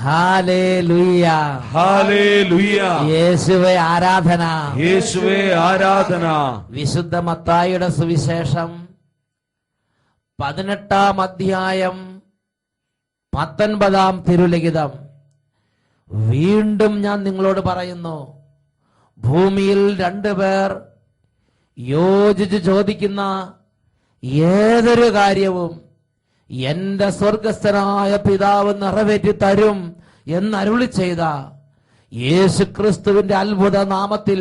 Hallelujah, hallelujah. യേശുവേ ആരാധന, യേശുവേ ആരാധന. വിശുദ്ധ മത്തായിയുടെ സുവിശേഷം 18-ാം അധ്യായം 19-ാം തിരുലിഖിതം. വീണ്ടും ഞാൻ നിങ്ങളോട് പറയുന്നു, ഭൂമിയിൽ 2 പേർ യോജിച്ച് ചോദിക്കുന്ന ഏതൊരു കാര്യവും എന്റെ സ്വർഗസ്ഥനായ പിതാവ് നിറവേറ്റി തരും എന്നരുളി ചെയ്ത യേശുക്രിസ്തുവിന്റെ അത്ഭുത നാമത്തിൽ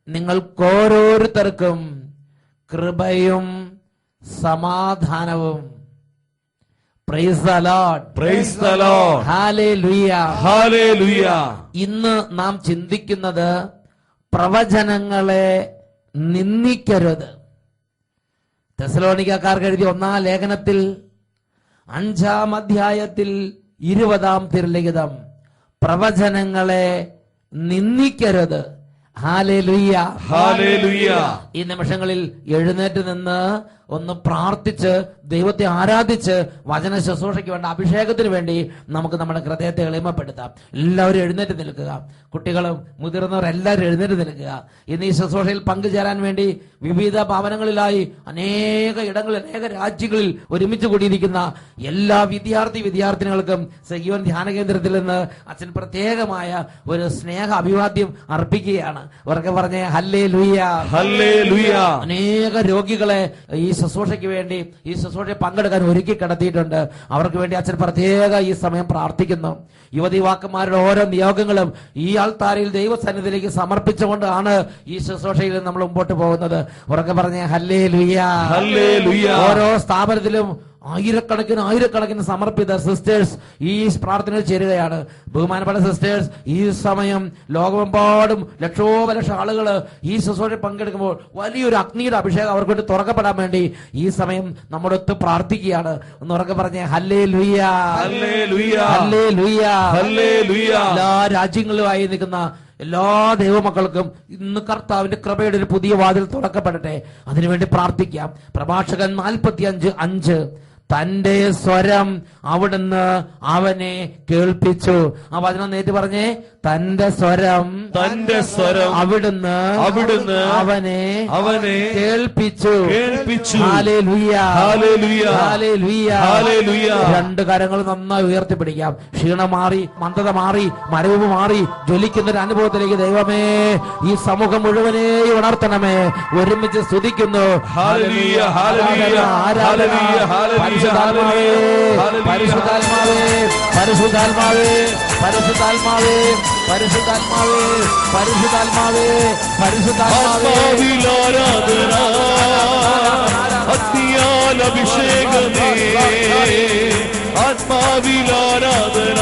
നിങ്ങൾക്കോരോരുത്തർക്കും കൃപയും സമാധാനവും. Price the Lord, praise the Lord, hallelujah, hallelujah. ഇന്ന് നാം ചിന്തിക്കുന്നത് പ്രവചനങ്ങളെ നിന്ദിക്കരുത്. തെസ്സലോനിക്കക്കാർക്ക് എഴുതിയ 1-ാം ലേഖനത്തിൽ 5-ാം അധ്യായത്തിൽ 20-ാം തിരുലിഖിതം, പ്രവചനങ്ങളെ നിന്ദിക്കരുത്. Hallelujah, hallelujah. ഈ നിമിഷങ്ങളിൽ എഴുന്നേറ്റ് നിന്ന് ഒന്ന് പ്രാർത്ഥിച്ച് ദൈവത്തെ ആരാധിച്ച് വചന ശുശ്രൂഷയ്ക്ക് വേണ്ട അഭിഷേകത്തിന് വേണ്ടി നമുക്ക് നമ്മുടെ ഹൃദയത്തെ എളിമപ്പെടുത്താം. എല്ലാവരും എഴുന്നേറ്റ് നിൽക്കുക. കുട്ടികളും മുതിർന്നവർ എല്ലാവരും എഴുന്നേറ്റ് നിൽക്കുക. ഇന്ന് ഈ ശുശ്രൂഷയിൽ പങ്കുചേരാൻ വേണ്ടി വിവിധ ഭവനങ്ങളിലായി അനേക ഇടങ്ങളിൽ, അനേക രാജ്യങ്ങളിൽ ഒരുമിച്ച് കൂടിയിരിക്കുന്ന എല്ലാ വിദ്യാർത്ഥിനികൾക്കും സജീവൻ ധ്യാന കേന്ദ്രത്തിൽ നിന്ന് അച്ഛൻ പ്രത്യേകമായ ഒരു സ്നേഹ അഭിവാദ്യം അർപ്പിക്കുകയാണ്. ഉറക്കെ പറഞ്ഞേ ഹല്ലേലൂയ, ഹല്ലേലൂയ. അനേക രോഗികളെ ഈ ശുശ്രൂഷയ്ക്ക് വേണ്ടി, ഈ ശുശ്രൂഷയെ പങ്കെടുക്കാൻ ഒരുക്കി കിടത്തിയിട്ടുണ്ട്. അവർക്ക് വേണ്ടി അച്ഛൻ പ്രത്യേക ഈ സമയം പ്രാർത്ഥിക്കുന്നു. യുവതിവാക്കന്മാരുടെ ഓരോ നിയോഗങ്ങളും ഈ ആൾത്താരയിൽ ദൈവസന്നിധിയിലേക്ക് സമർപ്പിച്ചുകൊണ്ടാണ് ഈ ശുശ്രൂഷയിൽ നമ്മൾ മുമ്പോട്ട് പോകുന്നത്. ഉറക്കെ പറഞ്ഞേ ഹല്ലേലൂയ, ഹല്ലേലൂയ. ഓരോ സ്ഥാപനത്തിലും ആയിരക്കണക്കിന് സമർപ്പിത സിസ്റ്റേഴ്സ് ഈ പ്രാർത്ഥനയിൽ ചേരുകയാണ്. ബഹുമാനപ്പെട്ട സിസ്റ്റേഴ്സ്, ഈ സമയം ലോകമെമ്പാടും ലക്ഷോപലക്ഷം ആളുകൾ ഈ ശുശ്രൂഷയിൽ പങ്കെടുക്കുമ്പോൾ വലിയൊരു അഗ്നിയുടെ അഭിഷേകം അവർക്ക് വേണ്ടി തുറക്കപ്പെടാൻ വേണ്ടി ഈ സമയം നമ്മുടെ ഒത്ത് പ്രാർത്ഥിക്കുകയാണ്. ഒന്ന് ഉറക്കെ പറഞ്ഞേ ഹല്ലേലൂയ, ഹല്ലേലൂയ, ഹല്ലേലൂയ, ഹല്ലേലൂയ. എല്ലാ രാജ്യങ്ങളിലുമായി നിൽക്കുന്ന എല്ലാ ദൈവമക്കൾക്കും ഇന്ന് കർത്താവിന്റെ കൃപയുടെ ഒരു പുതിയ വാതിൽ തുറക്കപ്പെടട്ടെ. അതിനുവേണ്ടി പ്രാർത്ഥിക്കാം. പ്രഭാഷകൻ 45:5, തന്റെ സ്വരം അവിടുന്ന് അവനെ കേൾപ്പിച്ചു. ആ വചനം നേരിട്ട് പറഞ്ഞേ, തന്റെ സ്വരം അവിടുന്ന് അവനെ കേൾപ്പിച്ചു. Hallelujah, hallelujah, hallelujah, hallelujah. 2 കരങ്ങൾ നന്നായി ഉയർത്തിപ്പിടിക്കാം. ക്ഷീണം മാറി, മന്ദത മാറി, മരവിപ്പ് മാറി, ജ്വലിക്കുന്ന ഒരു അനുഭവത്തിലേക്ക് ദൈവമേ ഈ സമൂഹം മുഴുവനെയും ഉണർത്തണമേ. ഒരുമിച്ച് സ്തുതിക്കുന്നു. Hallelujah, hallelujah, hallelujah, hallelujah. പരിശുദ്ധാത്മാവേ, പരിശുദ്ധാത്മാവേ, പരിശുദ്ധാത്മാവേ, പരിശുദ്ധാത്മാവേ, പരിശുദ്ധാത്മാവേ, പരിശുദ്ധാത്മാവേ, പരിശുദ്ധാത്മാവേ. ആത്മാവിലാരാധന, അഗ്നിയാൽ അഭിഷേകമേ. ആത്മാവിലാരാധന,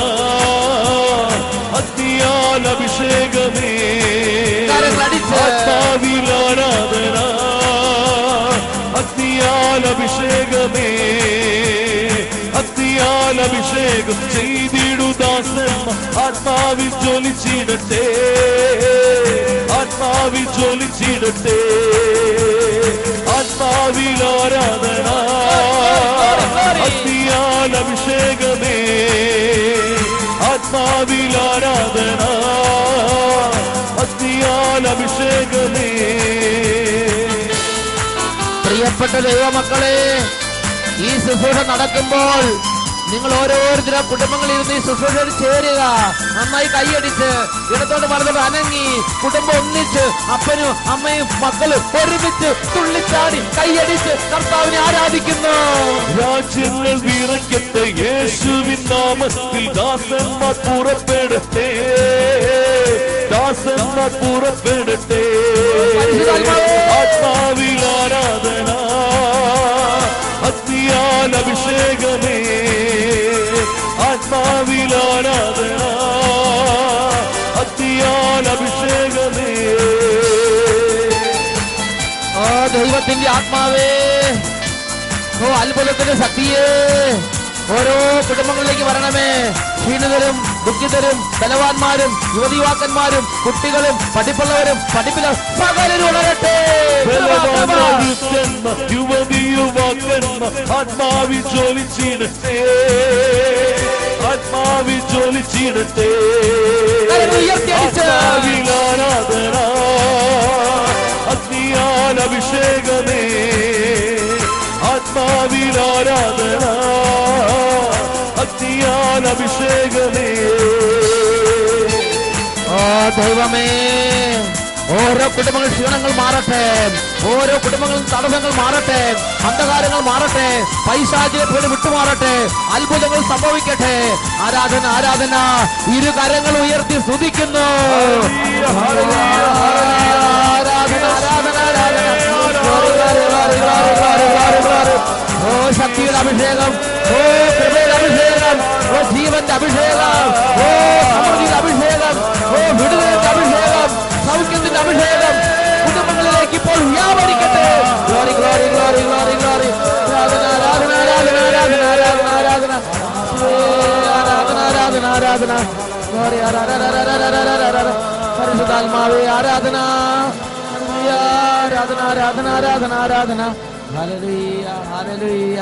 അഗ്നിയാൽ അഭിഷേകമേ. ആത്മാവിലാരാധന, അഗ്നിയാൽ അഭിഷേകമേ. അഗ്നിയാൽ അഭിഷേകം ചെയ്തിടുദാസൻ ആത്മാവിൽ ജ്വലിച്ചിടട്ടെ, ആത്മാവിൽ ജ്വലിച്ചിടട്ടെ. ആത്മാവിൽ ആരാധന, അഗ്നിയാൽ അഭിഷേകമേ. ആത്മാവിൽ ആരാധന, അഗ്നിയാൽ അഭിഷേകമേ. പ്രിയപ്പെട്ട ദൈവമക്കളെ, ഈ ശുശ്രൂഷ നടക്കുമ്പോൾ നിങ്ങൾ ഓരോരുത്തരും കുടുംബങ്ങളിൽ ഇരുന്ന് ഈ ശുശ്രൂഷയിൽ ചേരുക. നന്നായി കൈയടിച്ച് ഇടത്തോട്ട് വലത്തോട്ട് അനങ്ങി കുടുംബം ഒന്നിച്ച് അപ്പനും അമ്മയും മക്കളും ഒരുമിച്ച് തുള്ളിച്ചാടി കൈയടിച്ച് കർത്താവിനെ ആരാധിക്കുന്നു. രാജ്യങ്ങൾ വിറയ്ക്കട്ടെ, യേശുവിൻ നാമത്തിൽ ദാസന്മാർ പുറപ്പെടട്ടെ, ദാസന്മാർ പുറപ്പെടട്ടെ. ആത്മാവിൽ ആരാധന, അഗ്നിയാൽ അഭിഷേകമേ. ആത്മാവിൽ ആരാധന, അഗ്നിയാൽ അഭിഷേകമേ. ഓ ദൈവത്തിന്റെ ആത്മാവേ, ഓ അത്ഭുതത്തിന്റെ ശക്തിയേ, ഓരോ കുടുംബങ്ങളിലേക്ക് വരണമേ. ക്ഷീണിതരും ദുഃഖിതരും ബലവാന്മാരും യുവതിവാക്കന്മാരും കുട്ടികളും പഠിപ്പുള്ളവരും പഠിപ്പില്ല സകലരും ഉണരട്ടെ. യുവതിയുവാക്കന്മാർ ആത്മാവിൽ ജ്വലിച്ചിടട്ടെ, ആത്മാവിൽ ജ്വലിച്ചിടട്ടെ. ഉയർത്തിയടിച്ച് ആത്മാവിൽ ആരാധന, അഗ്നിയാൽ അഭിഷേകമേ. ആത്മാവിൽ ആരാധന, അഗ്നിയാൽ അഭിഷേകമേ. ഓ ദൈവമേ, ഓരോ കുടുംബങ്ങൾ ക്ഷീണങ്ങൾ മാറട്ടെ, ഓരോ കുടുംബങ്ങളും തടസ്സങ്ങൾ മാറട്ടെ, അന്ധകാരങ്ങൾ മാറട്ടെ, പൈശാചിക പേര് വിട്ടുമാറട്ടെ, അത്ഭുതങ്ങൾ സംഭവിക്കട്ടെ. ആരാധന ആരാധന, ഇരു കരങ്ങൾ ഉയർത്തി സ്തുതിക്കുന്നു. ആരാധന ആരാധന ആരാധന. ഓ ശക്തിയുടെ അഭിഷേകം, ഓ കൃപയുടെ അഭിഷേകം, ഓ ജീവന്റെ അഭിഷേകം, ഓ സമൃദ്ധിയുടെ അഭിഷേകം, ഓ വിടുതലിന്റെ അഭിഷേകം, സൗഖ്യത്തിന്റെ അഭിഷേകം കുടുംബങ്ങളിലേക്ക് ഇപ്പോൾ വ്യാപരിക്കട്ടെ. Glory glory glory glory glory. ആരാധന ആരാധന ആരാധന ആരാധന ആരാധന ആരാധന ആരാധന ആരാധന ആരാധന ഗ്ലോറി ആരാധന. പരിശുദ്ധാത്മാവേ ആരാധന ആരാധന ആരാധന ആരാധന ആരാധന. Hallelujah hallelujah.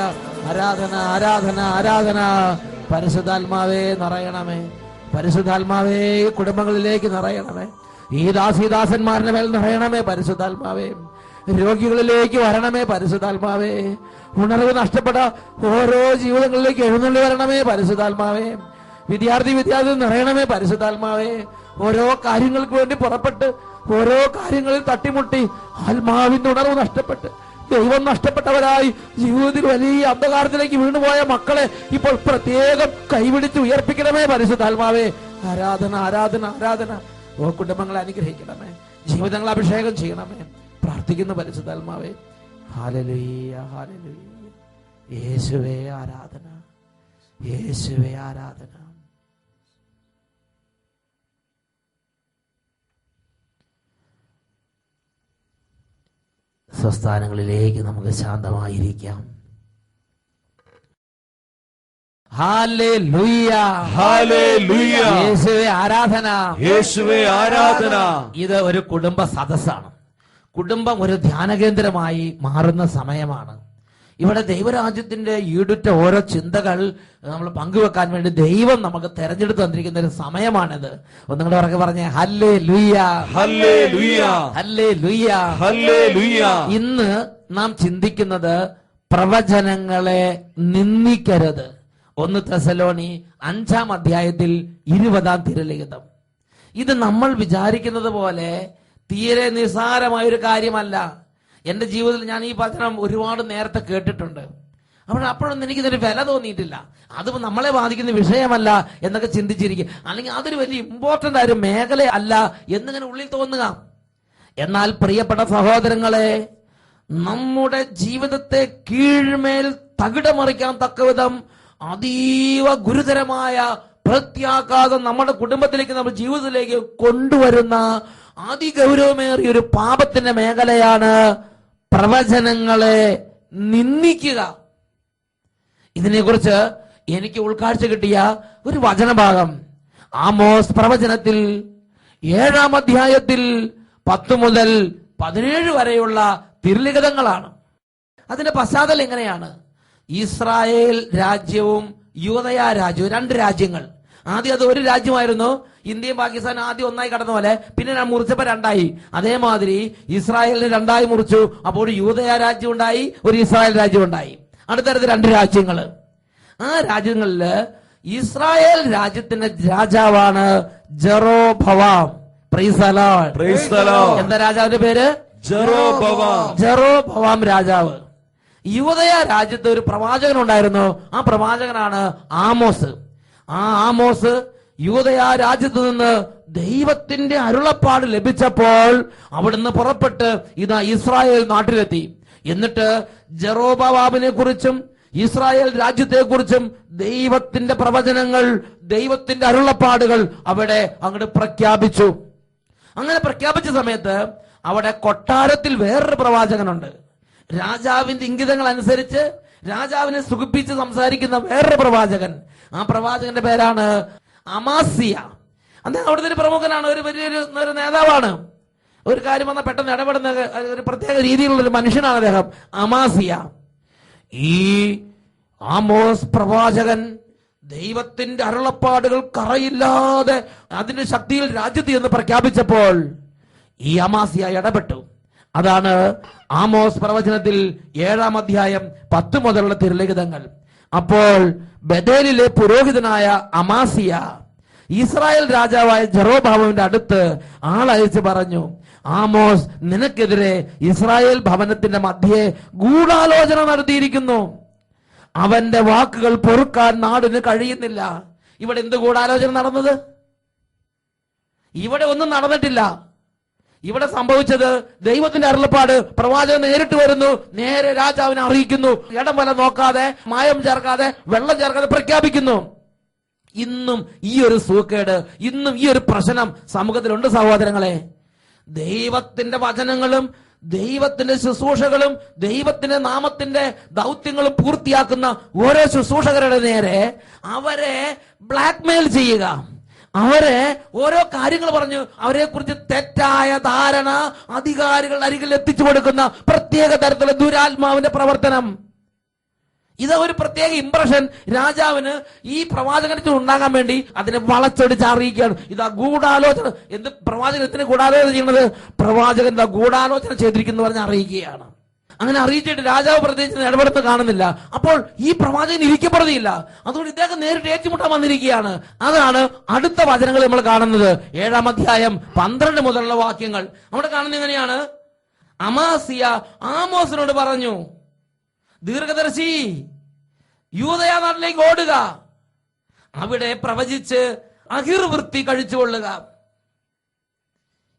ആരാധന ആരാധന ആരാധന. പരിശുദ്ധാത്മാവേ നിറയണമേ, പരിശുദ്ധാത്മാവേ കുടുംബങ്ങളിലേക്ക് നിറയണമേ, ഈ ദാസീദാസന്മാരുടെ മേൽ നിറയണമേ പരിശുദ്ധാത്മാവേ. രോഗികളിലേക്ക് വരണമേ പരിശുദ്ധാത്മാവേ. ഉണർവ് നഷ്ടപ്പെട്ട ഓരോ ജീവിതങ്ങളിലേക്ക് എഴുന്നള്ളി വരണമേ പരിശുദ്ധാത്മാവേ. വിദ്യാർത്ഥി നിറയണമേ പരിശുദ്ധാത്മാവേ. ഓരോ കാര്യങ്ങൾക്ക് വേണ്ടി പുറപ്പെട്ട് ഓരോ കാര്യങ്ങളിൽ തട്ടിമുട്ടി ആത്മാവിന്റെ ഉണർവ് നഷ്ടപ്പെട്ട് ദൈവം നഷ്ടപ്പെട്ടവരായി ജീവിതത്തിൽ വലിയ അന്ധകാരത്തിലേക്ക് വീണുപോയ മക്കളെ ഇപ്പോൾ പ്രത്യേകം കൈപിടിച്ച് ഉയർപ്പിക്കണമേ പരിശുദ്ധാത്മാവേ. ആരാധന ആരാധന ആരാധന. ഓ കുടുംബങ്ങളെ അനുഗ്രഹിക്കണമേ, ജീവിതങ്ങളെ അഭിഷേകം ചെയ്യണമേ. പ്രാർത്ഥിക്കുന്ന പരിശുദ്ധാത്മാവേ. Hallelujah hallelujah. യേശുവേ ആരാധന, യേശുവേ ആരാധന. സ്വസ്ഥാനങ്ങളിലേക്ക് നമുക്ക് ശാന്തമായിരിക്കാം. Hallelujah hallelujah. യേശുവേ ആരാധന, യേശുവേ ആരാധന. ഇത് ഒരു കുടുംബ സദസ്സാണ്. കുടുംബം ഒരു ധ്യാനകേന്ദ്രമായി മാറുന്ന സമയമാണ്. ഇവിടെ ദൈവരാജ്യത്തിന്റെ ഈടുറ്റ ഓരോ ചിന്തകൾ നമ്മൾ പങ്കുവെക്കാൻ വേണ്ടി ദൈവം നമുക്ക് തെരഞ്ഞെടുത്ത് തന്നിരിക്കുന്ന ഒരു സമയമാണിത്. ഒന്നുകൂടെ ഉറക്കെ പറഞ്ഞേ, ഹല്ലേലൂയ ഹല്ലേലൂയ ഹല്ലേലൂയ ഹല്ലേലൂയ. ഇന്ന് നാം ചിന്തിക്കുന്നത് പ്രവചനങ്ങളെ നിന്ദിക്കരുത്. 1 തെസ്സലോനി 5-ാം അധ്യായത്തിൽ 20-ാം തിരുലിഖിതം. ഇത് നമ്മൾ വിചാരിക്കുന്നത് പോലെ തീരെ നിസ്സാരമായൊരു കാര്യമല്ല. എന്റെ ജീവിതത്തിൽ ഞാൻ ഈ വചനം ഒരുപാട് നേരത്തെ കേട്ടിട്ടുണ്ട്. അപ്പോഴൊന്നും എനിക്കിതൊരു വില തോന്നിയിട്ടില്ല. അത് നമ്മളെ ബാധിക്കുന്ന വിഷയമല്ല എന്നൊക്കെ ചിന്തിച്ചിരിക്കും, അല്ലെങ്കിൽ അതൊരു വലിയ ഇമ്പോർട്ടന്റ് ആയ ഒരു മേഖല അല്ല എന്നിങ്ങനെ ഉള്ളിൽ തോന്നുക. എന്നാൽ പ്രിയപ്പെട്ട സഹോദരങ്ങളെ, നമ്മുടെ ജീവിതത്തെ കീഴ്മേൽ തകിടമറിക്കാൻ തക്കവിധം അതീവ ഗുരുതരമായ പ്രത്യാഘാതം നമ്മുടെ കുടുംബത്തിലേക്ക്, നമ്മുടെ ജീവിതത്തിലേക്ക് കൊണ്ടുവരുന്ന അതിഗൗരവമേറിയ ഒരു പാപത്തിന്റെ മേഖലയാണ് പ്രവചനങ്ങളെ നിന്ദിക്കുക. ഇതിനെക്കുറിച്ച് എനിക്ക് ഉൾക്കാഴ്ച കിട്ടിയ ഒരു വചനഭാഗം ആമോസ് പ്രവചനത്തിൽ 7-ാം അധ്യായത്തിൽ 10 മുതൽ 17 വരെയുള്ള തിരുലിഖിതങ്ങളാണ്. അതിന്റെ പശ്ചാത്തലം എങ്ങനെയാണ്? ഇസ്രായേൽ രാജ്യവും യൂദയ രാജ്യവും 2 രാജ്യങ്ങൾ. ആദ്യം അത് ഒരു രാജ്യമായിരുന്നു. ഇന്ത്യയും പാകിസ്ഥാനും ആദ്യം ഒന്നായി കടന്ന പോലെ, പിന്നെ മുറിച്ചപ്പോ 2ആയി. അതേമാതിരി ഇസ്രായേലിന് 2ആയി മുറിച്ചു. അപ്പോൾ ഒരു യൂദയ രാജ്യം ഉണ്ടായി, ഒരു ഇസ്രായേൽ രാജ്യം ഉണ്ടായി. അടുത്തടുത്ത് 2 രാജ്യങ്ങൾ. ആ രാജ്യങ്ങളില് ഇസ്രായേൽ രാജ്യത്തിന്റെ രാജാവാണ് Jeroboam. Praise the Lord. Praise the Lord. എന്താ രാജാവിന്റെ പേര്? ജെറോബവാം. ജെറോബവാം രാജാവ്. യൂദയ രാജ്യത്ത് ഒരു പ്രവാചകൻ ഉണ്ടായിരുന്നു. ആ പ്രവാചകനാണ് ആമോസ്. ആ ആമോസ് യൂദയ രാജ്യത്ത് നിന്ന് ദൈവത്തിന്റെ അരുളപ്പാട് ലഭിച്ചപ്പോൾ അവിടുന്ന് പുറപ്പെട്ട് ഇതാ ഇസ്രായേൽ നാട്ടിലെത്തി. എന്നിട്ട് ജെറോബവാമിനെ കുറിച്ചും ഇസ്രായേൽ രാജ്യത്തെ കുറിച്ചും ദൈവത്തിന്റെ പ്രവചനങ്ങൾ, ദൈവത്തിന്റെ അരുളപ്പാടുകൾ അവിടെ അങ്ങോട്ട് പ്രഖ്യാപിച്ചു. അങ്ങനെ പ്രഖ്യാപിച്ച സമയത്ത് അവിടെ കൊട്ടാരത്തിൽ വേറൊരു പ്രവാചകനുണ്ട്. രാജാവിന്റെ ഇംഗിതങ്ങൾ അനുസരിച്ച് രാജാവിനെ സുഖിപ്പിച്ച് സംസാരിക്കുന്ന വേറൊരു പ്രവാചകൻ. ആ പ്രവാചകന്റെ പേരാണ് അമാസിയ. അദ്ദേഹം അവിടുത്തെ ഒരു പ്രമുഖനാണ്, ഒരു വലിയൊരു നേതാവാണ്. ഒരു കാര്യം വന്നാൽ പെട്ടെന്ന് ഇടപെടുന്ന ഒരു പ്രത്യേക രീതിയിലുള്ള ഒരു മനുഷ്യനാണ് അദ്ദേഹം, അമാസിയ. ഈ ആമോസ് പ്രവാചകൻ ദൈവത്തിന്റെ അരുളപ്പാടുകൾ കറയില്ലാതെ അതിന്റെ ശക്തിയിൽ രാജ്യത്ത് എന്ന് പ്രഖ്യാപിച്ചപ്പോൾ ഈ അമാസിയ ഇടപെട്ടു. അതാണ് ആമോസ് പ്രവചനത്തിൽ 7-ാം അധ്യായം 10 മുതലുള്ള തിരുലിഖിതങ്ങൾ. അപ്പോൾ ബഥേലിലെ പുരോഹിതനായ അമാസിയ ഇസ്രായേൽ രാജാവായ ജെറോബാമിന്റെ അടുത്ത് ആളയച്ച് പറഞ്ഞു, ആമോസ് നിനക്കെതിരെ ഇസ്രായേൽ ഭവനത്തിന്റെ മധ്യേ ഗൂഢാലോചന നടത്തിയിരിക്കുന്നു. അവന്റെ വാക്കുകൾ പൊറുക്കാൻ നാടിന് കഴിയുന്നില്ല. ഇവിടെ എന്ത് ഗൂഢാലോചന നടന്നത്? ഇവിടെ ഒന്നും നടന്നിട്ടില്ല. ഇവിടെ സംഭവിച്ചത് ദൈവത്തിന്റെ അരുളപ്പാട് പ്രവാചകൻ നേരിട്ട് വരുന്നു, നേരെ രാജാവിനെ അറിയിക്കുന്നു, ഇടം വല നോക്കാതെ, മായം ചേർക്കാതെ, വെള്ളം ചേർക്കാതെ പ്രഖ്യാപിക്കുന്നു. ഇന്നും ഈ ഒരു സൂക്കേട്, ഇന്നും ഈ ഒരു പ്രശ്നം സമൂഹത്തിലുണ്ട് സഹോദരങ്ങളെ. ദൈവത്തിന്റെ വചനങ്ങളും ദൈവത്തിന്റെ ശുശ്രൂഷകളും ദൈവത്തിന്റെ നാമത്തിന്റെ ദൗത്യങ്ങളും പൂർത്തിയാക്കുന്ന ഓരോ ശുശ്രൂഷകരുടെ നേരെ അവരെ ബ്ലാക്ക്മെയിൽ ചെയ്യുക, അവരെ ഓരോ കാര്യങ്ങൾ പറഞ്ഞു അവരെ കുറിച്ച് തെറ്റായ ധാരണ അധികാരികളുടെ അരികിൽ എത്തിച്ചു കൊടുക്കുന്ന പ്രത്യേക തരത്തിലുള്ള ദുരാത്മാവിന്റെ പ്രവർത്തനം. ഇത് ഒരു പ്രത്യേക ഇംപ്രഷൻ രാജാവിന് ഈ പ്രവാചകനത്തിൽ ഉണ്ടാകാൻ വേണ്ടി അതിനെ വളച്ചൊടിച്ച് അറിയിക്കുകയാണ്. ഇതാ ഗൂഢാലോചന. എന്ത് പ്രവാചകത്തിന് ഗൂഢാലോചന ചെയ്യുന്നത്? പ്രവാചകൻ ഇതാ ഗൂഢാലോചന ചെയ്തിരിക്കുന്നു പറഞ്ഞ് അറിയിക്കുകയാണ്. അങ്ങനെ അറിയിച്ചിട്ട് രാജാവ് പ്രത്യേകിച്ച് ഇടപെടുത്ത് കാണുന്നില്ല. അപ്പോൾ ഈ പ്രവാചകൻ ഇരിക്കപ്പെടുകയില്ല. അതുകൊണ്ട് ഇദ്ദേഹം നേരിട്ട് ഏറ്റുമുട്ടാൻ വന്നിരിക്കുകയാണ്. അതാണ് അടുത്ത വചനങ്ങൾ നമ്മൾ കാണുന്നത്. 7-ാം അധ്യായം 12 മുതലുള്ള വാക്യങ്ങൾ അവിടെ കാണുന്നത് എങ്ങനെയാണ്? അമാസിയ ആമോസിനോട് പറഞ്ഞു, ദീർഘദർശി, യൂദയ നാട്ടിലേക്ക് ഓടുക, അവിടെ പ്രവചിച്ച് അഹിർവൃത്തി കഴിച്ചുകൊള്ളുക.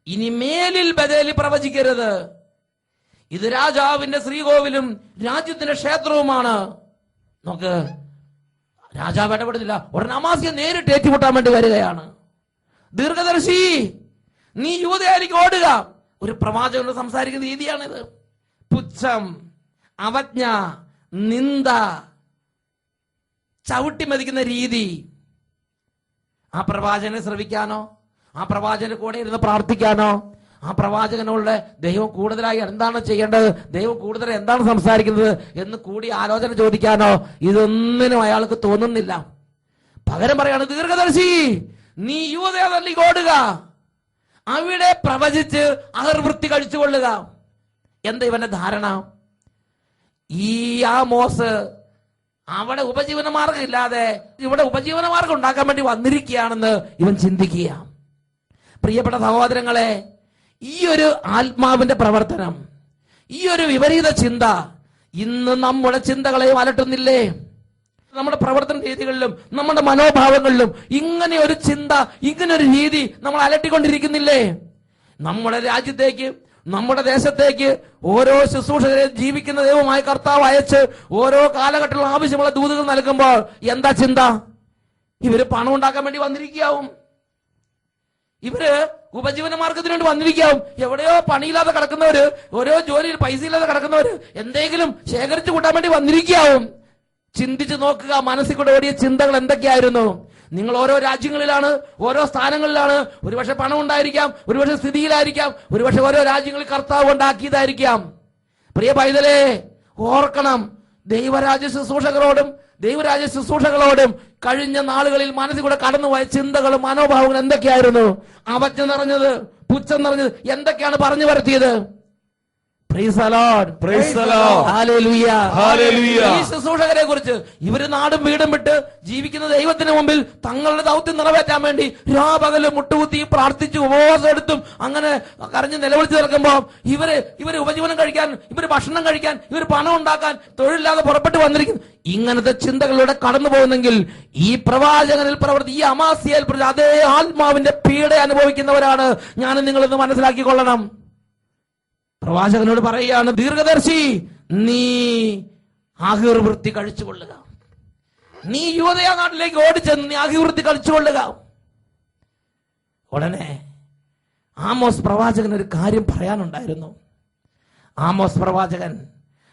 ഇനി മേലിൽ ബഥേലിൽ പ്രവചിക്കരുത്. ഇത് രാജാവിന്റെ ശ്രീകോവിലും രാജ്യത്തിന്റെ ക്ഷേത്രവുമാണ്. നോക്ക്, രാജാവ് ഇടപെടുന്നില്ല. ഉടനെ അമാസിയ നേരിട്ട് ഏറ്റുമുട്ടാൻ വേണ്ടി വരികയാണ്. ദീർഘദർശി, നീ യൂദയയിലേക്ക് ഓടുക. ഒരു പ്രവാചകനോട് സംസാരിക്കുന്ന രീതിയാണിത്. പുച്ഛം, അവജ്ഞ, നിന്ദ, ചവിട്ടി മതിക്കുന്ന രീതി. ആ പ്രവാചകനെ ശ്രവിക്കാനോ, ആ പ്രവാചകന്റെ കൂടെ ഇരുന്ന് പ്രാർത്ഥിക്കാനോ, ആ പ്രവാചകനോട് ദൈവം കൂടുതലായി എന്താണ് ചെയ്യേണ്ടത്, ദൈവം കൂടുതൽ എന്താണ് സംസാരിക്കുന്നത് എന്ന് കൂടി ആലോചന ചോദിക്കാനോ ഇതൊന്നിനും അയാൾക്ക് തോന്നുന്നില്ല. പകരം പറയാണ്, ദീർഘദർശി, നീ യൂദയയിലേക്ക് ഓടുക, അവിടെ പ്രവചിച്ച് അഹിർവൃത്തി കഴിച്ചുകൊള്ളുക. എന്താ ഇവന്റെ ധാരണ? ഈ ആമോസ് അവിടെ ഉപജീവന മാർഗം ഇല്ലാതെ ഇവിടെ ഉപജീവന മാർഗം ഉണ്ടാക്കാൻ വേണ്ടി വന്നിരിക്കുകയാണെന്ന് ഇവൻ ചിന്തിക്കുക. പ്രിയപ്പെട്ട സഹോദരങ്ങളെ, ഈ ഒരു ആത്മാവിന്റെ പ്രവർത്തനം, ഈ ഒരു വിപരീത ചിന്ത ഇന്ന് നമ്മുടെ ചിന്തകളെ അലട്ടുന്നില്ലേ? നമ്മുടെ പ്രവർത്തന രീതികളിലും നമ്മുടെ മനോഭാവങ്ങളിലും ഇങ്ങനെ ഒരു ചിന്ത, ഇങ്ങനെ ഒരു രീതി നമ്മൾ അലട്ടിക്കൊണ്ടിരിക്കുന്നില്ലേ? നമ്മുടെ രാജ്യത്തേക്ക്, നമ്മുടെ ദേശത്തേക്ക് ഓരോ ശുശ്രൂഷകരെ ജീവിക്കുന്ന ദൈവമായ കർത്താവ് അയച്ച് ഓരോ കാലഘട്ടത്തിലും ആവശ്യമുള്ള ദൂതുകൾ നൽകുമ്പോൾ എന്താ ചിന്ത? ഇവര് പണം ഉണ്ടാക്കാൻ വേണ്ടി വന്നിരിക്കാവും, ഇവര് ഉപജീവന മാർഗത്തിന് വേണ്ടി വന്നിരിക്കാവും. എവിടെയോ പണിയില്ലാതെ കിടക്കുന്നവര്, ഓരോ ജോലിയിൽ പൈസ ഇല്ലാതെ കിടക്കുന്നവര് എന്തെങ്കിലും ശേഖരിച്ചു കൂട്ടാൻ വേണ്ടി വന്നിരിക്കാവും. ചിന്തിച്ചു നോക്കുക, മനസ്സിൽ കൂടെ ഓടിയ ചിന്തകൾ എന്തൊക്കെയായിരുന്നു? നിങ്ങൾ ഓരോ രാജ്യങ്ങളിലാണ്, ഓരോ സ്ഥാനങ്ങളിലാണ്. ഒരുപക്ഷെ പണം ഉണ്ടായിരിക്കാം, ഒരുപക്ഷെ സ്ഥിതിയിലായിരിക്കാം, ഒരുപക്ഷെ ഓരോ രാജ്യങ്ങളിൽ കർത്താവ് ഉണ്ടാക്കിയതായിരിക്കാം. പ്രിയ പൈതലേ, ഓർക്കണം, ദൈവരാജ്യ ശുശ്രൂഷകരോടും ദൈവരാജ്യ ശുശ്രൂഷകളോടും കഴിഞ്ഞ നാളുകളിൽ മനസ്സിൽ കൂടെ കടന്നുപോയ ചിന്തകളും മനോഭാവങ്ങളും എന്തൊക്കെയായിരുന്നു? അവജ്ഞ നിറഞ്ഞത്, പുച്ഛം നിറഞ്ഞത് എന്തൊക്കെയാണ് പറഞ്ഞു വരുത്തിയത്? Praise the Lord. Praise the Lord. Hallelujah. Hallelujah. ഈ ശുശ്രൂഷകരെ കുറിച്ച് ഇവര് നാടും വീടും വിട്ട് ജീവിക്കുന്ന ദൈവത്തിന് മുമ്പിൽ തങ്ങളുടെ ദൗത്യം നിറവേറ്റാൻ വേണ്ടി രാപകല് മുട്ടുകുത്തി പ്രാർത്ഥിച്ചു ഉപവാസം എടുത്തും അങ്ങനെ കരഞ്ഞ് നിലവിളിച്ച് നിൽക്കുമ്പോൾ ഇവര് ഉപജീവനം കഴിക്കാൻ, ഇവര് ഭക്ഷണം കഴിക്കാൻ, ഇവര് പണം ഉണ്ടാക്കാൻ തൊഴിലില്ലാതെ പുറപ്പെട്ടു വന്നിരിക്കുന്നു. ഇങ്ങനത്തെ ചിന്തകളിലൂടെ കടന്നു പോകുന്നെങ്കിൽ ഈ പ്രവാചകനിൽ ഈ അമാസിയയിൽ അതേ ആത്മാവിന്റെ പീഡ അനുഭവിക്കുന്നവരാണ് ഞാനും നിങ്ങളെന്ന് മനസ്സിലാക്കിക്കൊള്ളണം. പ്രവാചകനോട് പറയുകയാണ്, ദീർഘദർശി, നീ ആഹിർവൃത്തി കഴിച്ചുകൊള്ളുക, നീ യൂദയ നാട്ടിലേക്ക് ഓടിച്ചെന്ന് നീ ആഹിർവൃത്തി കഴിച്ചുകൊള്ളുക. ഉടനെ ആമോസ് പ്രവാചകൻ ഒരു കാര്യം പറയാനുണ്ടായിരുന്നു. ആമോസ് പ്രവാചകൻ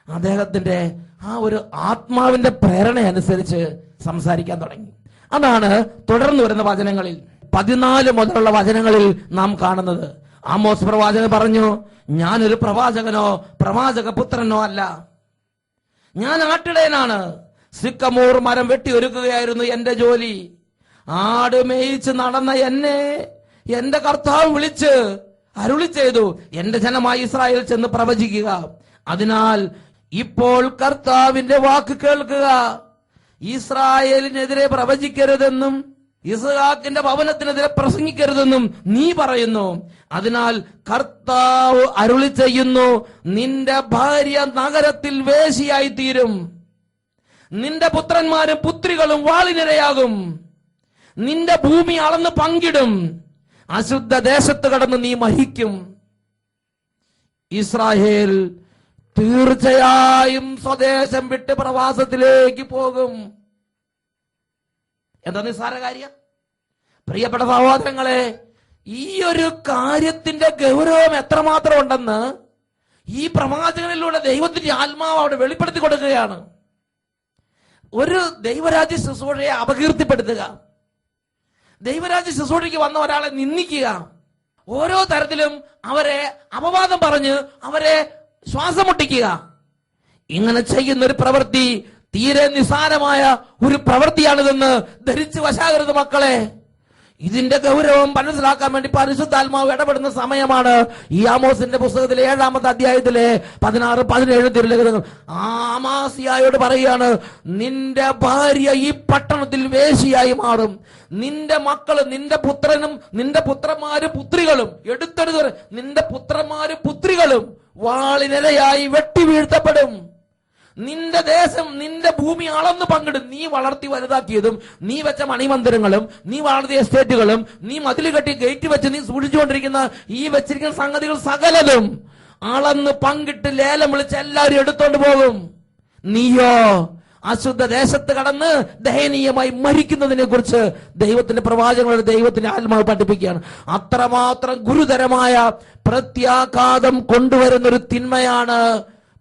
അദ്ദേഹത്തിന്റെ ആ ഒരു ആത്മാവിന്റെ പ്രേരണ അനുസരിച്ച് സംസാരിക്കാൻ തുടങ്ങി. അതാണ് തുടർന്ന് വരുന്ന വചനങ്ങളിൽ 14 മുതലുള്ള വചനങ്ങളിൽ നാം കാണുന്നത്. ആമോസ് പ്രവാചകൻ പറഞ്ഞു, ഞാനൊരു പ്രവാചകനോ പ്രവാചക പുത്രനോ അല്ല, ഞാൻ ആട്ടിടയനാണ്, സിക്കമോർ മരം വെട്ടിയൊരുക്കുകയായിരുന്നു എന്റെ ജോലി. ആട് മേയിച്ച് നടന്ന എന്നെ എന്റെ കർത്താവ് വിളിച്ച് അരുളി ചെയ്തു, എന്റെ ജനമായ ഇസ്രായേൽ ചെന്ന് പ്രവചിക്കുക. അതിനാൽ ഇപ്പോൾ കർത്താവിന്റെ വാക്ക് കേൾക്കുക. ഇസ്രായേലിനെതിരെ പ്രവചിക്കരുതെന്നും ഇസ്ഹാക്കിന്റെ ഭവനത്തിനെതിരെ പ്രസംഗിക്കരുതെന്നും നീ പറയുന്നു. അതിനാൽ കർത്താവ് അരുളി ചെയ്യുന്നു, നിന്റെ ഭാര്യ നഗരത്തിൽ വേശ്യയായി തീരും, നിന്റെ പുത്രന്മാരും പുത്രികളും വാളിനിരയാകും, നിന്റെ ഭൂമി അളന്ന് പങ്കിടും, അശുദ്ധ ദേശത്ത് കടന്ന് നീ മരിക്കും. ഇസ്രായേൽ തീർച്ചയായും സ്വദേശം വിട്ട് പ്രവാസത്തിലേക്ക് പോകും. എന്താ നിസ്സാര കാര്യം? പ്രിയപ്പെട്ട സഹോദരങ്ങളെ, ഈ ഒരു കാര്യത്തിന്റെ ഗൗരവം എത്രമാത്രം ഉണ്ടെന്ന് ഈ പ്രവാചകനിലൂടെ ദൈവത്തിന്റെ ആത്മാവ് അവിടെ വെളിപ്പെടുത്തി കൊടുക്കുകയാണ്. ഒരു ദൈവരാജ്യ ശുശ്രൂഷയെ അപകീർത്തിപ്പെടുത്തുക, ദൈവരാജ്യ ശുശ്രൂഷയ്ക്ക് വന്ന ഒരാളെ നിന്ദിക്കുക, ഓരോ തരത്തിലും അവരെ അപവാദം പറഞ്ഞ് അവരെ ശ്വാസം മുട്ടിക്കുക, ഇങ്ങനെ ചെയ്യുന്ന ഒരു പ്രവൃത്തി തീരെ നിസ്സാരമായ ഒരു പ്രവൃത്തിയാണിതെന്ന് ധരിച്ചു വശാകരുത് മക്കളെ. ഇതിന്റെ ഗൗരവം മനസ്സിലാക്കാൻ വേണ്ടി പരിശുദ്ധാത്മാവ് ഇടപെടുന്ന സമയമാണ് ഈ ആമോസിന്റെ പുസ്തകത്തിലെ 7-ാമത്തെ അധ്യായത്തിലെ 16-17 തിരുലേഖനങ്ങൾ. ആമാസിയായോട് പറയുകയാണ്, നിന്റെ ഭാര്യ ഈ പട്ടണത്തിൽ വേശ്യയായി മാറും, നിന്റെ മക്കളും നിന്റെ പുത്രനും നിന്റെ പുത്രന്മാരും പുത്രികളും എടുത്തെടുത്ത് നിന്റെ പുത്രന്മാരും പുത്രികളും വാളിനിരയായി വെട്ടി വീഴ്ത്തപ്പെടും. നിന്റെ ദേശം നിന്റെ ഭൂമി അളന്ന് പങ്കിടും. നീ വളർത്തി വലുതാക്കിയതും നീ വെച്ച മണിമന്ദിരങ്ങളും നീ വളർത്തിയ എസ്റ്റേറ്റുകളും നീ മതിൽ കെട്ടി ഗേറ്റ് വെച്ച് നീ സൂക്ഷിച്ചുകൊണ്ടിരിക്കുന്ന ഈ വെച്ചിരിക്കുന്ന സംഗതികൾ സകലതും അളന്ന് പങ്കിട്ട് ലേലം വിളിച്ച് എല്ലാവരും എടുത്തോണ്ട് പോകും. നീയോ അശുദ്ധ ദേശത്ത് കടന്ന് ദയനീയമായി മരിക്കുന്നതിനെ കുറിച്ച് ദൈവത്തിന്റെ പ്രവാചകങ്ങളുടെ ദൈവത്തിന്റെ ആത്മാവ് പഠിപ്പിക്കുകയാണ്. അത്രമാത്രം ഗുരുതരമായ പ്രത്യാഘാതം കൊണ്ടുവരുന്നൊരു തിന്മയാണ്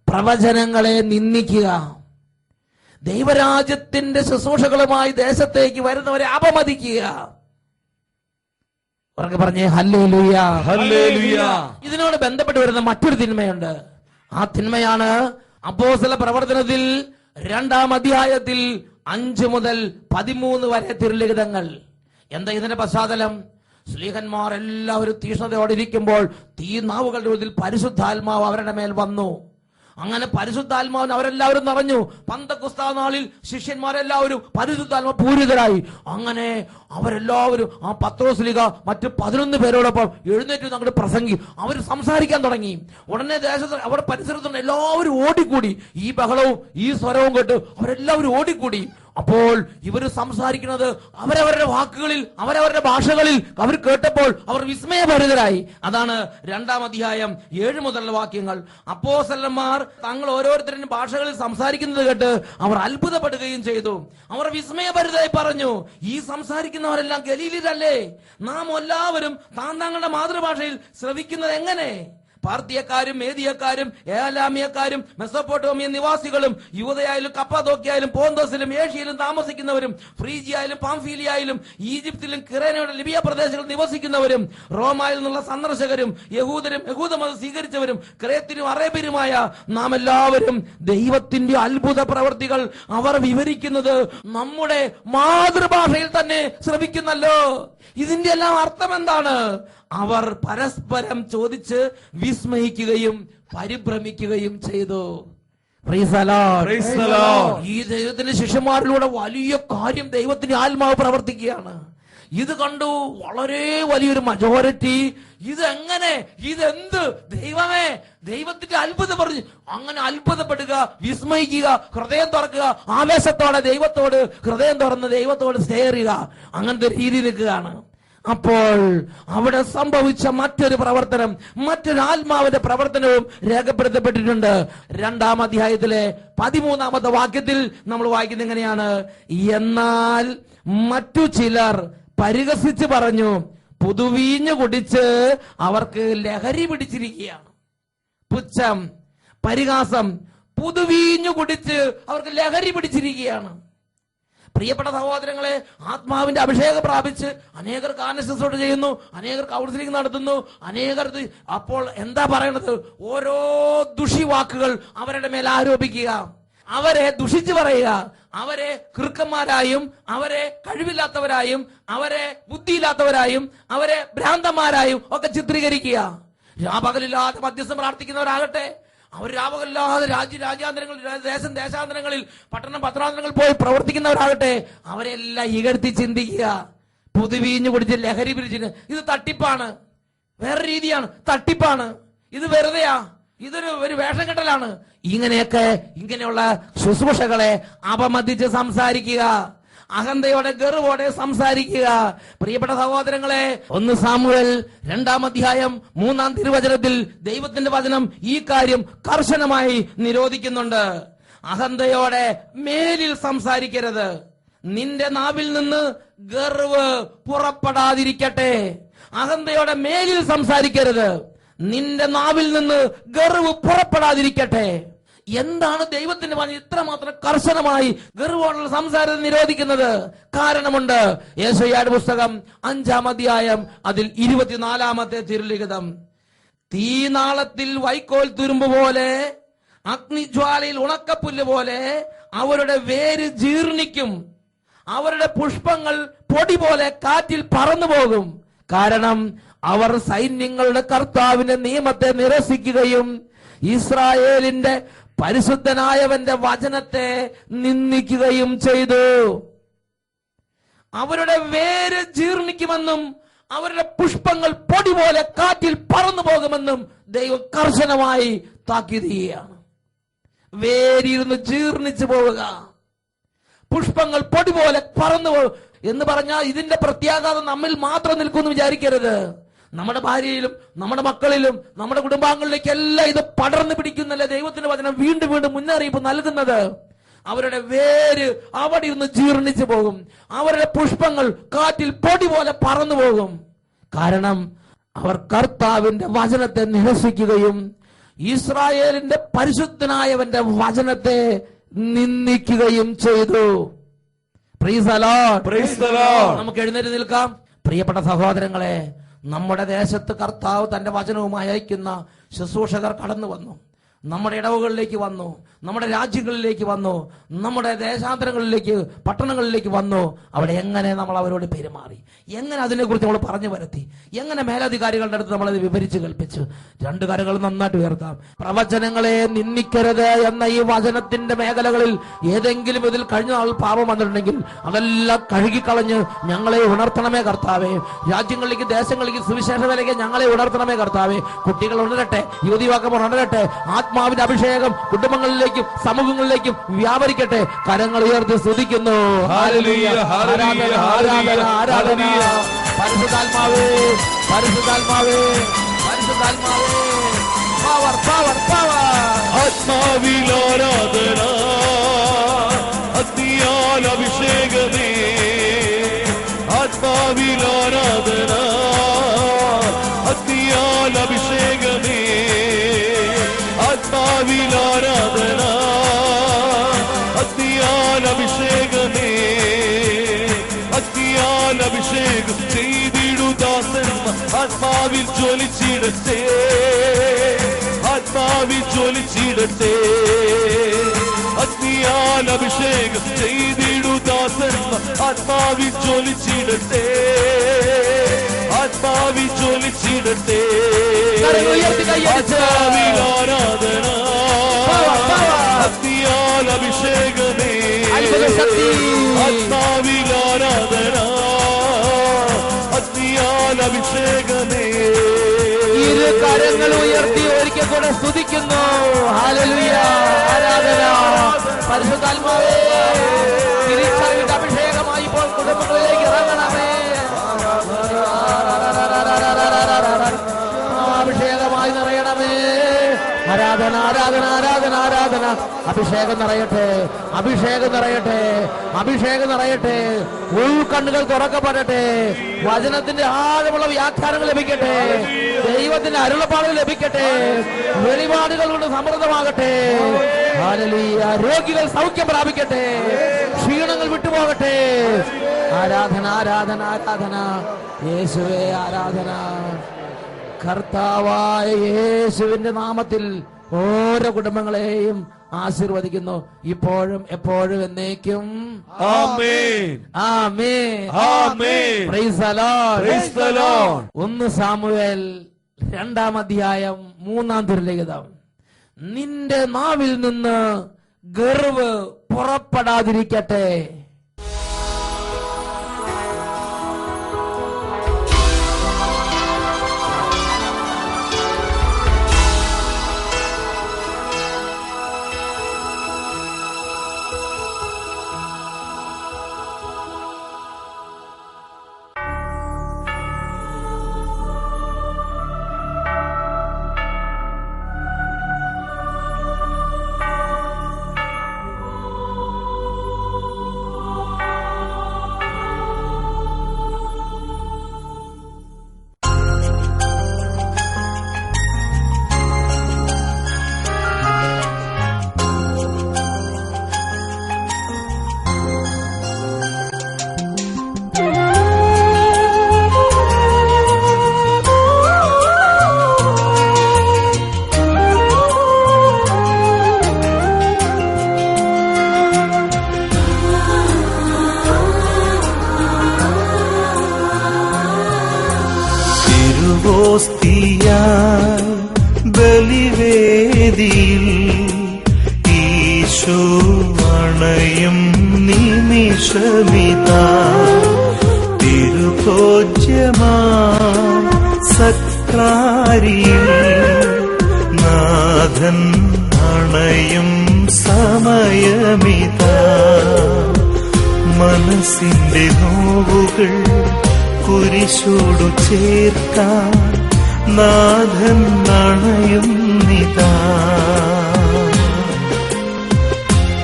പ്രവചനങ്ങളെ നിന്ദിക്കുക. ദൈവരാജ്യത്തിന്റെ ശുശ്രൂഷകളുമായി ദേശത്തേക്ക് വരുന്നവരെ അപമതിക്കുക. ഉറക്കെ പറഞ്ഞേ ഹല്ലേലൂയ, ഹല്ലേലൂയ. ഇതിനോട് ബന്ധപ്പെട്ട് വരുന്ന മറ്റൊരു തിന്മയുണ്ട്. ആ തിന്മയാണ് അപ്പോസ്തല പ്രവർത്തനത്തിൽ 2-ാം അധ്യായത്തിൽ 5 മുതൽ 13 വരെ തിരുലിഖിതങ്ങൾ. എന്താ ഇതിന്റെ പശ്ചാത്തലം? ശ്ലീഹന്മാർ എല്ലാവരും തീഷ്ണതയോടെ ഇരിക്കുമ്പോൾ തീനാവുകളുടെ ഉള്ളിൽ പരിശുദ്ധാത്മാവ് അവരുടെ മേൽ വന്നു. അങ്ങനെ പരിശുദ്ധാത്മാവിന് അവരെല്ലാവരും നിറഞ്ഞു. പന്തക്കുസ്താ നാളിൽ ശിഷ്യന്മാരെല്ലാവരും പരിശുദ്ധാത്മാ പൂരിതരായി. അങ്ങനെ അവരെല്ലാവരും ആ പത്രോസ്ലീഹ മറ്റ് 11 പേരോടൊപ്പം എഴുന്നേറ്റ് അങ്ങോട്ട് പ്രസംഗി അവർ സംസാരിക്കാൻ തുടങ്ങി. ഉടനെ ദേശത്ത് അവിടെ പരിസരത്തുള്ള എല്ലാവരും ഓടിക്കൂടി. ഈ ബഹളവും ഈ സ്വരവും കേട്ട് അവരെല്ലാവരും ഓടിക്കൂടി. അപ്പോൾ ഇവർ സംസാരിക്കുന്നത് അവരവരുടെ വാക്കുകളിൽ അവരവരുടെ ഭാഷകളിൽ അവർ കേട്ടപ്പോൾ അവർ വിസ്മയഭരിതരായി. അതാണ് 2-ാം അധ്യായം 7 മുതലുള്ള വാക്യങ്ങൾ. അപ്പോസ്തലന്മാർ തങ്ങൾ ഓരോരുത്തരും ഭാഷകളിൽ സംസാരിക്കുന്നത് കേട്ട് അവർ അത്ഭുതപ്പെടുകയും ചെയ്തു. അവർ വിസ്മയഭരിതരായി പറഞ്ഞു, ഈ സംസാരിക്കുന്നവരെല്ലാം ഗലീലിയരല്ലേ? നാം എല്ലാവരും താങ്കളുടെ മാതൃഭാഷയിൽ ശ്രവിക്കുന്നത് എങ്ങനെ? പാർത്തിയക്കാരും മേദിയക്കാരും ഏലാമിയക്കാരും മെസൊപ്പൊട്ടേമിയ നിവാസികളും യൂദയായാലും കപ്പദോക്യയിലും പോന്തോസിലും ഏഷ്യയിലും താമസിക്കുന്നവരും ഫ്രീജിയയിലും പാംഫീലിയയിലും ഈജിപ്തിലും കിറേനയുടെ ലിബിയ പ്രദേശങ്ങളിൽ നിവസിക്കുന്നവരും റോമായിൽ നിന്നുള്ള സന്ദർശകരും യഹൂദരും യഹൂദമതം സ്വീകരിച്ചവരും ക്രേത്തിനും അറേബ്യരുമായ നാം എല്ലാവരും ദൈവത്തിന്റെ അത്ഭുത പ്രവർത്തികൾ അവർ വിവരിക്കുന്നത് നമ്മുടെ മാതൃഭാഷയിൽ തന്നെ ശ്രവിക്കുന്നല്ലോ. ഇതിന്റെ എല്ലാം അർത്ഥം എന്താണ്? അവർ പരസ്പരം ചോദിച്ച് വിസ്മയിക്കുകയും പരിഭ്രമിക്കുകയും ചെയ്തു. Price the Lord. Praise the Lord. ഈ ദൈവത്തിന്റെ ശിഷ്യന്മാരിലൂടെ വലിയ കാര്യം ദൈവത്തിന്റെ ആത്മാവ് പ്രവർത്തിക്കുകയാണ്. ഇത് കണ്ടു വളരെ വലിയൊരു മജോറിറ്റി ഇതെങ്ങനെ ഇതെന്ത് ദൈവമേ ദൈവത്തിന്റെ അത്ഭുതം പറഞ്ഞു അങ്ങനെ അത്ഭുതപ്പെടുക, വിസ്മയിക്കുക, ഹൃദയം തുറക്കുക, ആവേശത്തോടെ ദൈവത്തോട് ഹൃദയം തുറന്ന് ദൈവത്തോട് സ്നേഹിക്കുക, അങ്ങനത്തെ രീതി നിൽക്കുകയാണ്. അപ്പോൾ അവിടെ സംഭവിച്ച മറ്റൊരു പ്രവർത്തനം, മറ്റൊരു ആത്മാവിന്റെ പ്രവർത്തനവും രേഖപ്പെടുത്തപ്പെട്ടിട്ടുണ്ട്. 2-ാം അധ്യായത്തിലെ 13-ാമത്തെ വാക്യത്തിൽ നമ്മൾ വായിക്കുന്നത് എങ്ങനെയാണ്? എന്നാൽ മറ്റു ചിലർ പരിഹസിച്ച് പറഞ്ഞു, പുതുവീഞ്ഞു കുടിച്ച് അവർക്ക് ലഹരി പിടിച്ചിരിക്കുകയാണ്. പുച്ഛം, പരിഹാസം, പുതുവീഞ്ഞു കുടിച്ച് അവർക്ക് ലഹരി പിടിച്ചിരിക്കുകയാണ്. പ്രിയപ്പെട്ട സഹോദരങ്ങളെ, ആത്മാവിന്റെ അഭിഷേകം പ്രാപിച്ച് അനേകർ ശുശ്രൂഷ ചെയ്യുന്നു, അനേകർ കൗൺസിലിംഗ് നടത്തുന്നു, അനേകർ അപ്പോൾ എന്താ പറയണത്? ഓരോ ദുഷിവാക്കുകൾ അവരുടെ മേൽ ആരോപിക്കുക, അവരെ ദുഷിച്ചു പറയുക, അവരെ കൃക്കന്മാരായും അവരെ കഴിവില്ലാത്തവരായും അവരെ ബുദ്ധിയില്ലാത്തവരായും അവരെ ഭ്രാന്തന്മാരായും ഒക്കെ ചിത്രീകരിക്കുക. രാപകലില്ലാതെ മധ്യസ്ഥം പ്രാർത്ഥിക്കുന്നവരാകട്ടെ, അവർ രാപകലില്ലാതെ രാജ്യാന്തരങ്ങളിൽ ദേശാന്തരങ്ങളിൽ പട്ടണാന്തരങ്ങളിൽ പോയി പ്രവർത്തിക്കുന്നവരാകട്ടെ, അവരെല്ലാം ഇകഴ്ത്തി ചിന്തിക്കുക. പുതുവീഞ്ഞു കുടിച്ച് ലഹരി പിടിച്ചിട്ട് ഇത് തട്ടിപ്പാണ്, വേറെ രീതിയാണ്, തട്ടിപ്പാണ്, ഇത് വെറുതെയാ, ഒരു വേഷം കെട്ടലാണ്. ഇങ്ങനെയുള്ള ശുശ്രൂഷകളെ അപമതിച്ച് സംസാരിക്കുക, അഹന്തയോടെ ഗർവോടെ സംസാരിക്കുക. പ്രിയപ്പെട്ട സഹോദരങ്ങളെ, 1 സാമുവേൽ 2-ാം അധ്യായം 3-ാം തിരുവചനത്തിൽ ദൈവത്തിന്റെ വചനം ഈ കാര്യം കർശനമായി നിരോധിക്കുന്നുണ്ട്. അഹന്തയോടെ മേലിൽ സംസാരിക്കരുത്. നിന്റെ നാവിൽ നിന്ന് ഗർവ് പുറപ്പെടാതിരിക്കട്ടെ. അഹന്തയോടെ മേലിൽ സംസാരിക്കരുത്. നിന്റെ നാവിൽ നിന്ന് ഗർവ് പുറപ്പെടാതിരിക്കട്ടെ. എന്താണ് ദൈവത്തിന്റെ വചനം ഇത്രമാത്രം കർശനമായി ഗർവോടുള്ള സംസാരം നിരോധിക്കുന്നത്? കാരണമുണ്ട്. യെശയ്യായുടെ പുസ്തകം 5-ാം അധ്യായം അതിൽ 24-ാമത്തെ തിരുലിഖിതം. തീനാളത്തിൽ വൈക്കോൽ തുരുമ്പ് പോലെ, അഗ്നിജ്വാലയിൽ ഉണക്കപ്പുല്ല് പോലെ അവരുടെ വേര് ജീർണിക്കും, അവരുടെ പുഷ്പങ്ങൾ പൊടി പോലെ കാറ്റിൽ പറന്നു പോകും. കാരണം അവർ സൈന്യങ്ങളുടെ കർത്താവിന്റെ നിയമത്തെ നിരസിക്കുകയും ഇസ്രായേലിന്റെ പരിശുദ്ധനായവന്റെ വചനത്തെ നിന്ദിക്കുകയും ചെയ്തു. അവരുടെ വേര് ജീർണിക്കുമെന്നും അവരുടെ പുഷ്പങ്ങൾ പൊടി പോലെ കാറ്റിൽ പറന്നു പോകുമെന്നും ദൈവം കർശനമായി താക്കീത് ചെയ്യുകയാണ്. വേരിരുന്ന് ജീർണിച്ചു പോവുക, പുഷ്പങ്ങൾ പൊടി പോലെ പറന്നു പോകും എന്ന് പറഞ്ഞാൽ ഇതിന്റെ പ്രത്യാഘാതം നമ്മിൽ മാത്രം നിൽക്കുമെന്ന് വിചാരിക്കരുത്. നമ്മുടെ ഭാര്യയിലും നമ്മുടെ മക്കളിലും നമ്മുടെ കുടുംബാംഗങ്ങളിലേക്കെല്ലാം ഇത് പടർന്നു പിടിക്കുന്നല്ലേ ദൈവത്തിന്റെ വചനം വീണ്ടും വീണ്ടും മുന്നറിയിപ്പ് നൽകുന്നത്. അവരുടെ വേര് അവിടെ ഇരുന്ന് ജീർണിച്ചു പോകും, അവരുടെ പുഷ്പങ്ങൾ കാറ്റിൽ പൊടി പോലെ പറന്നു പോകും. കാരണം അവർ കർത്താവിന്റെ വചനത്തെ നിരസിക്കുകയും ഇസ്രായേലിന്റെ പരിശുദ്ധനായവന്റെ വചനത്തെ നിന്ദിക്കുകയും ചെയ്തു. Price the Lord, praise the Lord. നമുക്ക് എഴുന്നേറ്റ് നിൽക്കാം. പ്രിയപ്പെട്ട സഹോദരങ്ങളെ, നമ്മുടെ ദേശത്ത് കർത്താവ് തന്റെ വചനവുമായി അയക്കുന്ന ശുശ്രൂഷകർ കടന്നു വന്നു, നമ്മുടെ ഇടവുകളിലേക്ക് വന്നു, നമ്മുടെ രാജ്യങ്ങളിലേക്ക് വന്നു, നമ്മുടെ ദേശാന്തരങ്ങളിലേക്ക് പട്ടണങ്ങളിലേക്ക് വന്നു. അവിടെ എങ്ങനെ നമ്മൾ അവരോട് പെരുമാറി, എങ്ങനെ അതിനെക്കുറിച്ച് നമ്മൾ പറഞ്ഞു വരുത്തി, എങ്ങനെ മേലധികാരികളുടെ അടുത്ത് നമ്മളത് വിവരിച്ച് കൽപ്പിച്ചു. 2 കരങ്ങൾ നന്നായിട്ട് ഉയർത്താം. പ്രവചനങ്ങളെ നിന്ദിക്കരുത് എന്ന ഈ വചനത്തിന്റെ മേഖലകളിൽ ഏതെങ്കിലും ഇതിൽ കഴിഞ്ഞ നാൾ പാപം വന്നിട്ടുണ്ടെങ്കിൽ അതെല്ലാം കഴുകിക്കളഞ്ഞ് ഞങ്ങളെ ഉണർത്തണമേ കർത്താവേ. രാജ്യങ്ങളിലേക്ക് ദേശങ്ങളിലേക്ക് സുവിശേഷതയിലേക്ക് ഞങ്ങളെ ഉണർത്തണമേ കർത്താവേ. കുട്ടികൾ ഉണരട്ടെ, യുവതിവാക്കന്മാർ ഉണരട്ടെ, ആത്മാവിന്റെ അഭിഷേകം കുടുംബങ്ങളിലേക്കും സമൂഹങ്ങളിലേക്കും വ്യാപരിക്കട്ടെ. കരങ്ങൾ ഉയർത്തി സ്തുതിക്കുന്നു. പരിശുദ്ധാത്മാവേ, പരിശുദ്ധാത്മാവേ, പരിശുദ്ധാത്മാവേ, പവർ പവർ പവർ. ആത്മാവിൽ ആരാധന, അഗ്നിയാൽ അഭിഷേകമേ. ആത്മാവിൽ ആരാധന, അഗ്നിയാൽ അഭിഷേകമേ. ആത്മാവിൽ ആരാധന, അഗ്നിയാൽ അഭിഷേകമേ. അഗ്നിയാൽ അഭിഷേകം ചെയ്തിടുദാസന്മാർ ആത്മാവിൽ ജ്വലിച്ചിടട്ടെ, ആത്മാവിൽ ജ്വലിച്ചിടട്ടെ. അഗ്നിയാൽ അഭിഷേകം ചെയ്തിടുദാസന്മാർ ആത്മാവിൽ ജ്വലിച്ചിടട്ടെ, ആത്മാവിൽ ജ്വലിച്ചിടട്ടെ. ആത്മാവിൽ ആരാധന, അഗ്നിയാൽ അഭിഷേകമേ. ആത്മാവിൽ ആരാധന, അഗ്നിയാൽ അഭിഷേകമേ. 2 കരങ്ങൾ ഉയർത്തി ഒരിക്കൽ കൂടെ സ്തുതിക്കുന്നു. ഹല്ലേലൂയ, ആരാധന. പരിശുദ്ധാത്മാവേ, തിരിച്ചറിവിന്റെ അഭിഷേകമായി ഇപ്പോൾ കുടുംബങ്ങളിലേക്ക് ഇറങ്ങണമേ. അഭിഷേകമായി നിറയണമേ. ആരാധന, ആരാധന, ആരാധന, ആരാധന. അഭിഷേകം നിറയട്ടെ, അഭിഷേകം നിറയട്ടെ, അഭിഷേകം നിറയട്ടെ. ഉൾക്കണ്ണുകൾ തുറക്കപ്പെടട്ടെ, വചനത്തിന്റെ ആഴമുള്ള വ്യാഖ്യാനങ്ങൾ ലഭിക്കട്ടെ, ദൈവത്തിന്റെ അരുളപ്പാടുകൾ ലഭിക്കട്ടെ, വെളിപാടുകൾ കൊണ്ട് സമൃദ്ധമാകട്ടെ. ഹല്ലേലൂയ. രോഗികൾ സൗഖ്യം പ്രാപിക്കട്ടെ, ക്ഷീണങ്ങൾ വിട്ടുപോകട്ടെ. ആരാധന, ആരാധന, ആരാധന. യേശുവേ ആരാധന. കർത്താവായ യേശുവിന്റെ നാമത്തിൽ ഓരോ കുടുംബങ്ങളെയും ആശീർവദിക്കുന്നു, ഇപ്പോഴും എപ്പോഴും എന്നേക്കും. ആമേൻ. ആമേൻ. ആമേൻ. Praise the Lord. Praise the Lord. 1 Samuel 2-ാം അധ്യായം 3-ാം തിരുലിഖിതം. നിന്റെ നാവിൽ നിന്ന് ഗർവ് പുറപ്പെടാതിരിക്കട്ടെ. തിരുവോസ്തിയായി ബലിവേദിയിൽ ഈശോ അണയും നിമിഷമിതാ. തിരുഭോജ്യമാ സക്രാരിയിൽ നാഥൻ അണയും സമയമിതാ. മനസ്സിന്റെ നോവുകൾ കുരിശോടു ചേർക്കാൻ നാഥൻ അണയുന്നിതാ.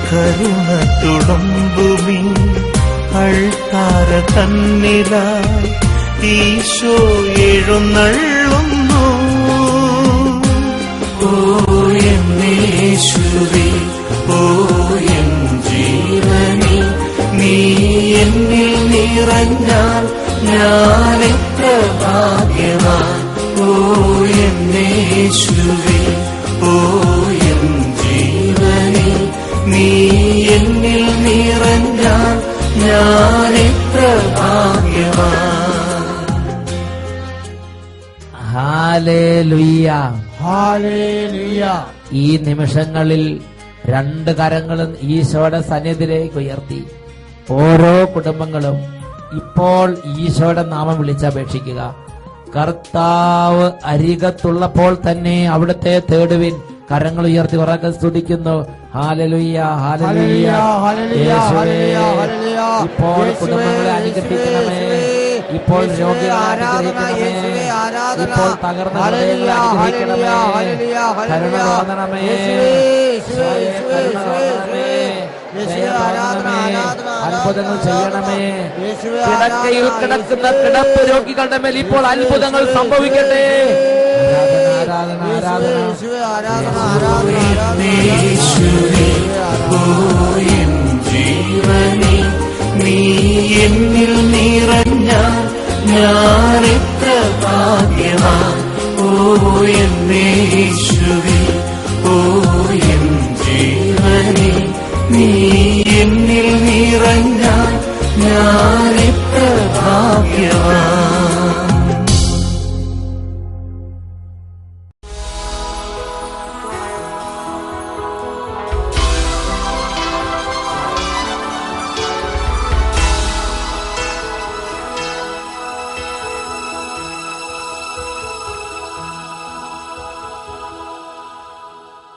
കരുണ തുളുമ്പുമീ അൾത്താര തന്നിലായി ഈശോ എഴുന്നള്ളുന്നു. ഓ എന്നേശുവേ, ഓ എൻ ജീവനേ, നീ എന്നിൽ നിറഞ്ഞാൽ ഞാനെത്ര ഭാഗ്യവാൻ. ഓ എന്നേശുവേ, ഓ എൻ ജീവനേ, നീ എന്നിൽ നിറഞ്ഞാൽ ഞാനെത്ര ഭാഗ്യവാൻ. ഹല്ലേലൂയ. ഹല്ലേലൂയ. ഈ നിമിഷങ്ങളിൽ 2 കരങ്ങളും ഈശോയുടെ സന്നിധിയിലേക്ക് ഉയർത്തി ഓരോ കുടുംബങ്ങളും ഇപ്പോൾ ഈശോയുടെ നാമം വിളിച്ചപേക്ഷിക്കുക. കർത്താവ് അരികത്തുള്ളപ്പോൾ തന്നെ അവിടുത്തെ തേടുവിൻ. കരങ്ങൾ ഉയർത്തി ഉറക്കെ സ്തുതിക്കുന്നു. ഹല്ലേലൂയ, ഹല്ലേലൂയ, യേശുവേ. ഇപ്പോൾ കുടുംബങ്ങളെ അനുഗ്രഹിക്കണമേ. ഇപ്പോൾ രോഗികളെ അനുഗ്രഹിക്കണമേ. ഇപ്പോൾ തകർന്ന ഹൃദയങ്ങളെ അനുഗ്രഹിക്കണമേ. കരുണ തോന്നണമേ. കരുണ തോന്നണമേ. അത്ഭുതങ്ങൾ ചെയ്യണമേ. കിടക്കയിൽ കിടക്കുന്ന കിടപ്പ് രോഗികളുടെ മേൽ ഇപ്പോൾ അത്ഭുതങ്ങൾ സംഭവിക്കട്ടെ. ആരാധന, ആരാധന, ആരാധന. ജീവനേ, നീ എന്നിൽ നിറഞ്ഞാൽ ഞാൻ